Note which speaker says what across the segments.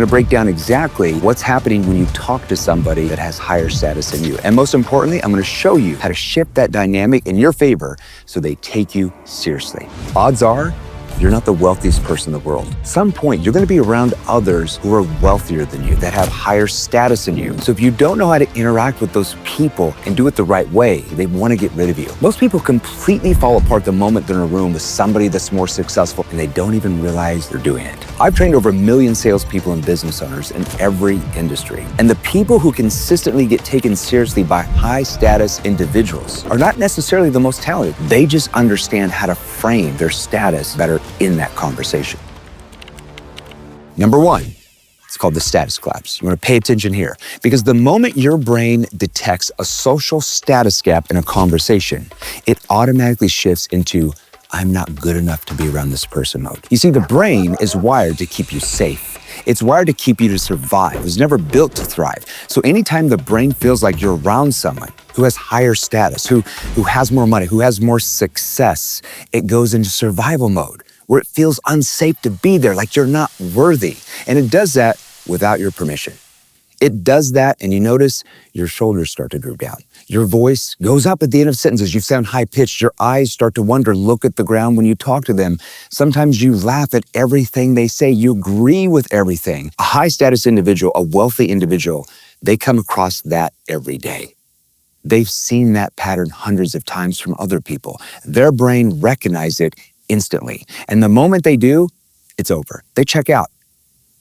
Speaker 1: gonna break down exactly what's happening when you talk to somebody that has higher status than you. And most importantly, I'm gonna show you how to shift that dynamic in your favor so they take you seriously. Odds are, you're not the wealthiest person in the world. At some point, you're gonna be around others who are wealthier than you, that have higher status than you. So if you don't know how to interact with those people and do it the right way, they wanna get rid of you. Most people completely fall apart the moment they're in a room with somebody that's more successful and they don't even realize they're doing it. I've trained over 1 million salespeople and business owners in every industry. And the people who consistently get taken seriously by high status individuals are not necessarily the most talented. They just understand how to frame their status better in that conversation. Number one, it's called the status collapse. You want to pay attention here because the moment your brain detects a social status gap in a conversation, it automatically shifts into I'm not good enough to be around this person mode. You see, the brain is wired to keep you safe. It's wired to keep you to survive. It was never built to thrive. So anytime the brain feels like you're around someone who has higher status, who has more money, who has more success, it goes into survival mode where it feels unsafe to be there, like you're not worthy. And it does that without your permission. It does that, and you notice your shoulders start to droop down. Your voice goes up at the end of sentences. You sound high-pitched. Your eyes start to wonder, look at the ground when you talk to them. Sometimes you laugh at everything they say. You agree with everything. A high-status individual, a wealthy individual, they come across that every day. They've seen that pattern hundreds of times from other people. Their brain recognizes it instantly. And the moment they do, it's over. They check out.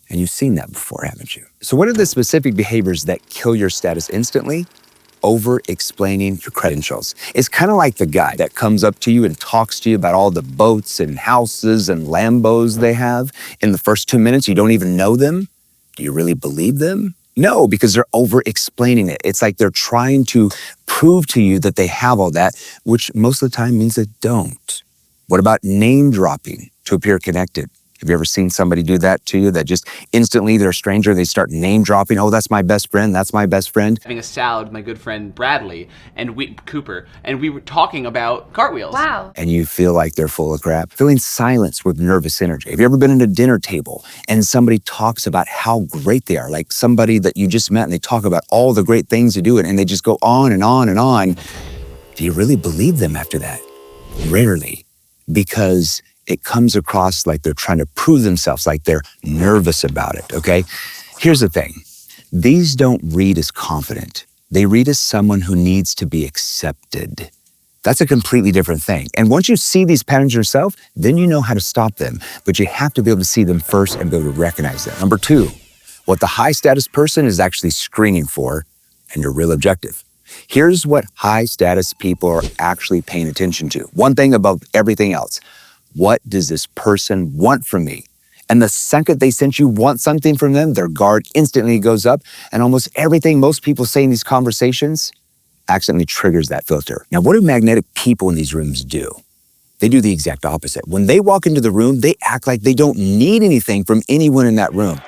Speaker 1: And you've seen that before, haven't you? So what are the specific behaviors that kill your status instantly? Over-explaining your credentials. It's kind of like the guy that comes up to you and talks to you about all the boats and houses and Lambos they have. In the first 2 minutes, you don't even know them. Do you really believe them? No, because they're over-explaining it. It's like they're trying to prove to you that they have all that, which most of the time means they don't. What about name dropping to appear connected? Have you ever seen somebody do that to you, that just instantly they're a stranger, they start name dropping, oh, that's my best friend, that's my best friend?
Speaker 2: Having a salad with my good friend Bradley and Cooper, and we were talking about cartwheels.
Speaker 3: Wow.
Speaker 1: And you feel like they're full of crap. Feeling silence with nervous energy. Have you ever been at a dinner table and somebody talks about how great they are, like somebody that you just met and they talk about all the great things they do and they just go on and on and on. Do you really believe them after that? Rarely, because it comes across like they're trying to prove themselves, like they're nervous about it, okay? Here's the thing. These don't read as confident. They read as someone who needs to be accepted. That's a completely different thing. And once you see these patterns yourself, then you know how to stop them. But you have to be able to see them first and be able to recognize them. Number two, what the high status person is actually screening for and your real objective. Here's what high status people are actually paying attention to. One thing above everything else. What does this person want from me? And the second they sense you want something from them, their guard instantly goes up, and almost everything most people say in these conversations accidentally triggers that filter. Now, what do magnetic people in these rooms do? They do the exact opposite. When they walk into the room, they act like they don't need anything from anyone in that room.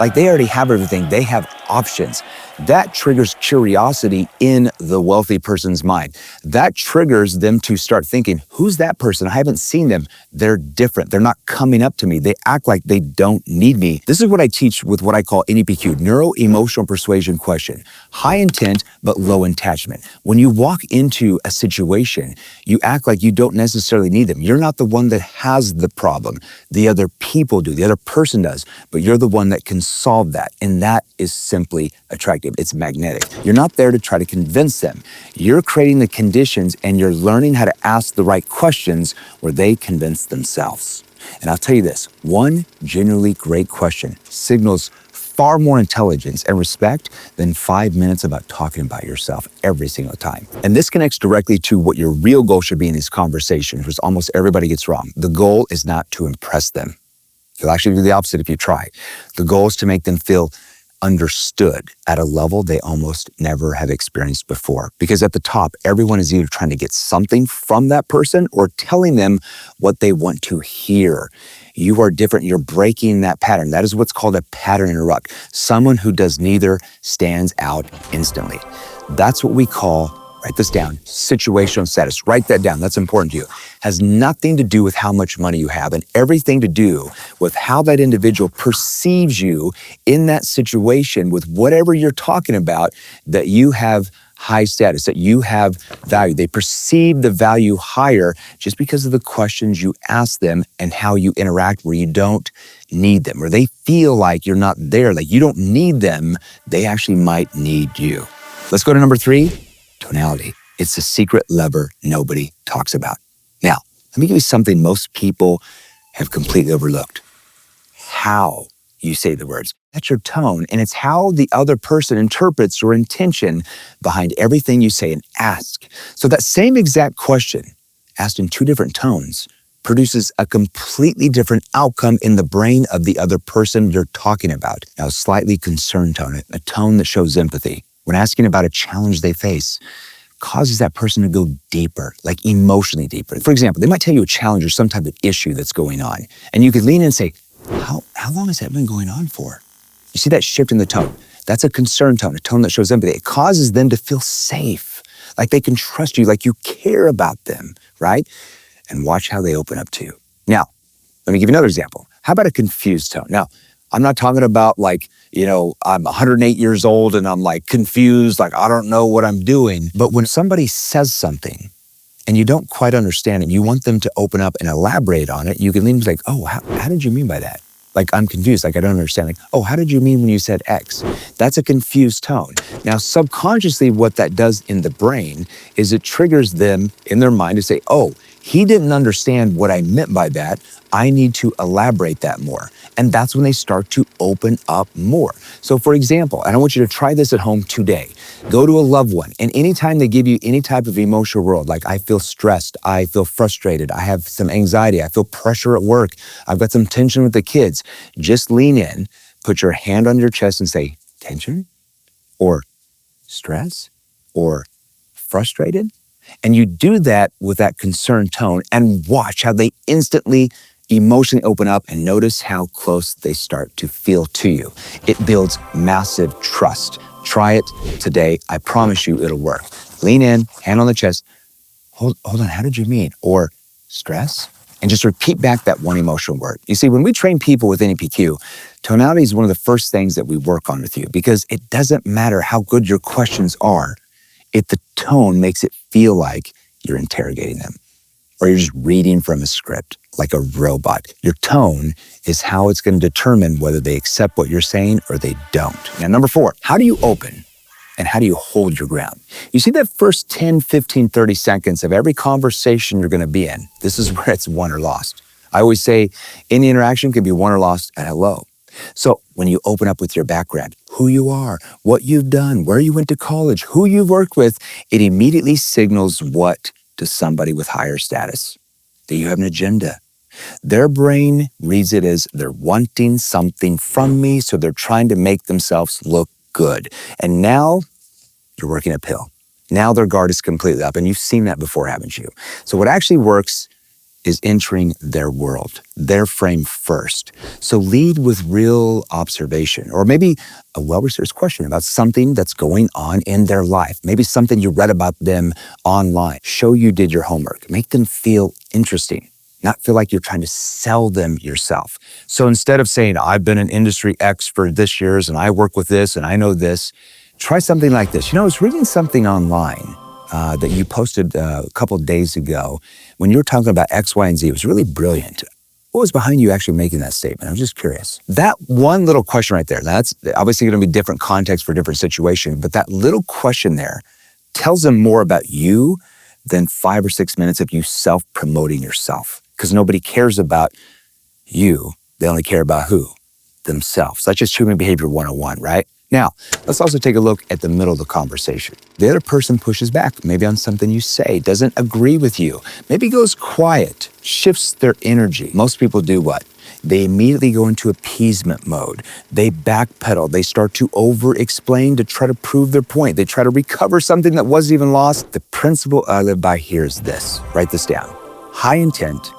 Speaker 1: Like they already have everything, they have options. That triggers curiosity in the wealthy person's mind. That triggers them to start thinking, who's that person? I haven't seen them. They're different. They're not coming up to me. They act like they don't need me. This is what I teach with what I call NEPQ, neuro-emotional persuasion question. High intent, but low attachment. When you walk into a situation, you act like you don't necessarily need them. You're not the one that has the problem. The other people do, the other person does, but you're the one that can solve that. And that is simply attractive. It's magnetic. You're not there to try to convince them. You're creating the conditions and you're learning how to ask the right questions where they convince themselves. And I'll tell you this, one genuinely great question signals far more intelligence and respect than 5 minutes about talking about yourself every single time. And this connects directly to what your real goal should be in these conversations, which almost everybody gets wrong. The goal is not to impress them. You'll actually do the opposite if you try. The goal is to make them feel understood at a level they almost never have experienced before. Because at the top, everyone is either trying to get something from that person or telling them what they want to hear. You are different. You're breaking that pattern. That is what's called a pattern interrupt. Someone who does neither stands out instantly. That's what we call Write this down. Situational status. Write that down. That's important to you. Has nothing to do with how much money you have and everything to do with how that individual perceives you in that situation with whatever you're talking about, that you have high status, that you have value. They perceive the value higher just because of the questions you ask them and how you interact where you don't need them, or they feel like you're not there, like you don't need them. They actually might need you. Let's go to number 3, tonality. It's a secret lever nobody talks about. Now, let me give you something most people have completely overlooked. How you say the words. That's your tone, and it's how the other person interprets your intention behind everything you say and ask. So that same exact question, asked in 2 different tones, produces a completely different outcome in the brain of the other person you're talking about. Now, a slightly concerned tone, a tone that shows empathy, when asking about a challenge they face, causes that person to go deeper, like emotionally deeper. For example, they might tell you a challenge or some type of issue that's going on, and you could lean in and say, how long has that been going on for? You see that shift in the tone? That's a concerned tone, a tone that shows empathy. It causes them to feel safe, like they can trust you, like you care about them, right? And watch how they open up to you. Now, let me give you another example. How about a confused tone? Now, I'm not talking about like, I'm 108 years old and I'm like confused, like I don't know what I'm doing. But when somebody says something and you don't quite understand it, you want them to open up and elaborate on it, you can lean like, oh, how did you mean by that? Like, I'm confused, like I don't understand. Like, oh, how did you mean when you said X? That's a confused tone. Now, subconsciously, what that does in the brain is it triggers them in their mind to say, oh, he didn't understand what I meant by that. I need to elaborate that more. And that's when they start to open up more. So for example, and I want you to try this at home today. Go to a loved one, and anytime they give you any type of emotional world, like I feel stressed, I feel frustrated, I have some anxiety, I feel pressure at work, I've got some tension with the kids, just lean in, put your hand on your chest and say, tension, or stress, or frustrated. And you do that with that concerned tone and watch how they instantly emotionally open up and notice how close they start to feel to you. It builds massive trust. Try it today. I promise you it'll work. Lean in, hand on the chest. Hold on, how did you mean? Or stress? And just repeat back that one emotional word. You see, when we train people with NEPQ, tonality is one of the first things that we work on with you because it doesn't matter how good your questions are if the tone makes it feel like you're interrogating them or you're just reading from a script like a robot. Your tone is how it's going to determine whether they accept what you're saying or they don't. Now, number 4, how do you open and how do you hold your ground? You see that first 10, 15, 30 seconds of every conversation you're going to be in, this is where it's won or lost. I always say any interaction can be won or lost at hello. So when you open up with your background, who you are, what you've done, where you went to college, who you've worked with, it immediately signals what to somebody with higher status, that you have an agenda. Their brain reads it as they're wanting something from me, so they're trying to make themselves look good. And now you're working uphill. Now their guard is completely up, and you've seen that before, haven't you? So what actually works is entering their world, their frame first. So lead with real observation, or maybe a well-researched question about something that's going on in their life. Maybe something you read about them online. Show you did your homework. Make them feel interesting, not feel like you're trying to sell them yourself. So instead of saying, I've been in industry X for this years and I work with this and I know this, try something like this. I was reading something online that you posted a couple days ago when you were talking about X, Y, and Z. It was really brilliant. What was behind you actually making that statement? I'm just curious. That one little question right there, that's obviously going to be different context for different situation, but that little question there tells them more about you than 5 or 6 minutes of you self-promoting yourself, because nobody cares about you. They only care about who? Themselves. That's just human behavior 101, right? Now, let's also take a look at the middle of the conversation. The other person pushes back, maybe on something you say, doesn't agree with you, maybe goes quiet, shifts their energy. Most people do what? They immediately go into appeasement mode. They backpedal. They start to over-explain to try to prove their point. They try to recover something that wasn't even lost. The principle I live by here is this. Write this down. High intent,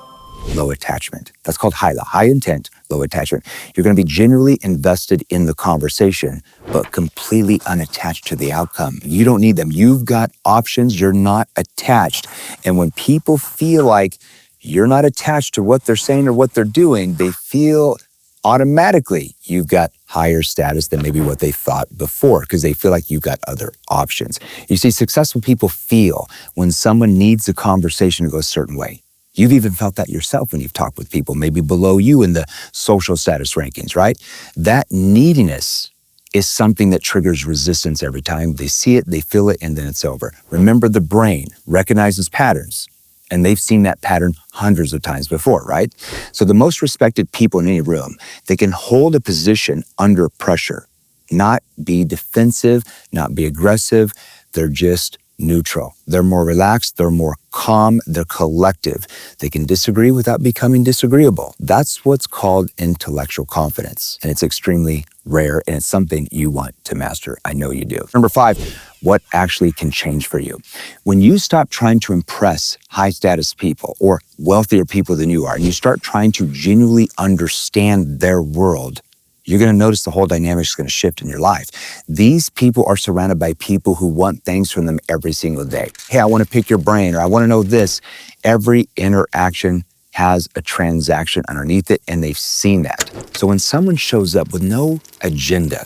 Speaker 1: low attachment. That's called HILA, high intent, low attachment. You're going to be genuinely invested in the conversation, but completely unattached to the outcome. You don't need them. You've got options. You're not attached. And when people feel like you're not attached to what they're saying or what they're doing, they feel automatically you've got higher status than maybe what they thought before because they feel like you've got other options. You see, successful people feel when someone needs a conversation to go a certain way. You've even felt that yourself when you've talked with people maybe below you in the social status rankings, right? That neediness is something that triggers resistance every time. They see it, they feel it, and then it's over. Remember, the brain recognizes patterns. And they've seen that pattern hundreds of times before, right? So the most respected people in any room, they can hold a position under pressure, not be defensive, not be aggressive. They're just neutral. They're more relaxed. They're more calm. They're collective. They can disagree without becoming disagreeable. That's what's called intellectual confidence. And it's extremely rare, and it's something you want to master. I know you do. Number 5, what actually can change for you. When you stop trying to impress high status people or wealthier people than you are, and you start trying to genuinely understand their world, you're going to notice the whole dynamic is going to shift in your life. These people are surrounded by people who want things from them every single day. Hey, I want to pick your brain, or I want to know this. Every interaction has a transaction underneath it, and they've seen that. So when someone shows up with no agenda,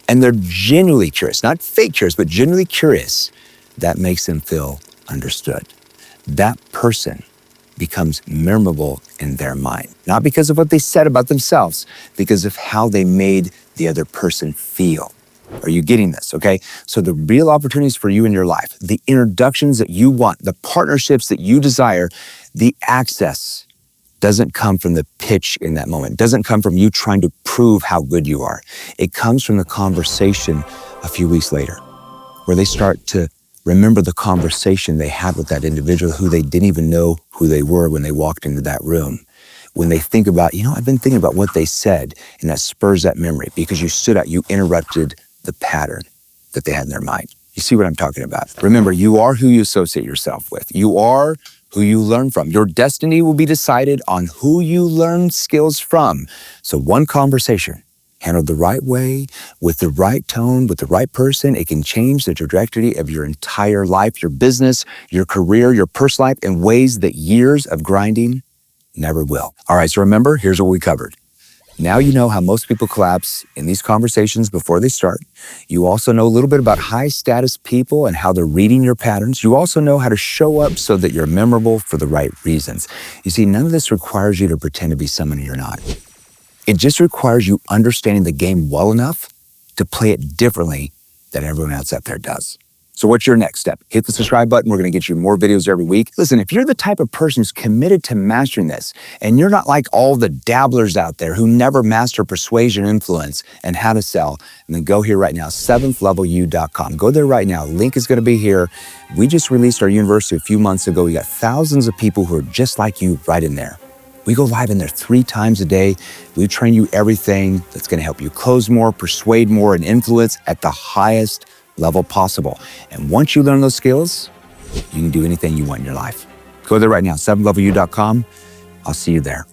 Speaker 1: and they're genuinely curious, not fake curious, but genuinely curious, that makes them feel understood. That person becomes memorable in their mind, not because of what they said about themselves, because of how they made the other person feel. Are you getting this, okay? So the real opportunities for you in your life, the introductions that you want, the partnerships that you desire, the access doesn't come from the pitch in that moment. It doesn't come from you trying to prove how good you are. It comes from the conversation a few weeks later, where they start to remember the conversation they had with that individual who they didn't even know who they were when they walked into that room. When they think about, I've been thinking about what they said, and that spurs that memory because you stood out, you interrupted the pattern that they had in their mind. You see what I'm talking about? Remember, you are who you associate yourself with. You are who you learn from. Your destiny will be decided on who you learn skills from. So one conversation handled the right way, with the right tone, with the right person, it can change the trajectory of your entire life, your business, your career, your personal life in ways that years of grinding never will. All right, so remember, here's what we covered. Now you know how most people collapse in these conversations before they start. You also know a little bit about high status people and how they're reading your patterns. You also know how to show up so that you're memorable for the right reasons. You see, none of this requires you to pretend to be someone you're not. It just requires you understanding the game well enough to play it differently than everyone else out there does. So what's your next step? Hit the subscribe button. We're going to get you more videos every week. Listen, if you're the type of person who's committed to mastering this, and you're not like all the dabblers out there who never master persuasion, influence, and how to sell, then go here right now, seventhlevelU.com. Go there right now. Link is going to be here. We just released our university a few months ago. We got thousands of people who are just like you right in there. We go live in there 3 times a day. We train you everything that's going to help you close more, persuade more, and influence at the highest level possible. And once you learn those skills, you can do anything you want in your life. Go there right now, seventhlevelU.com. I'll see you there.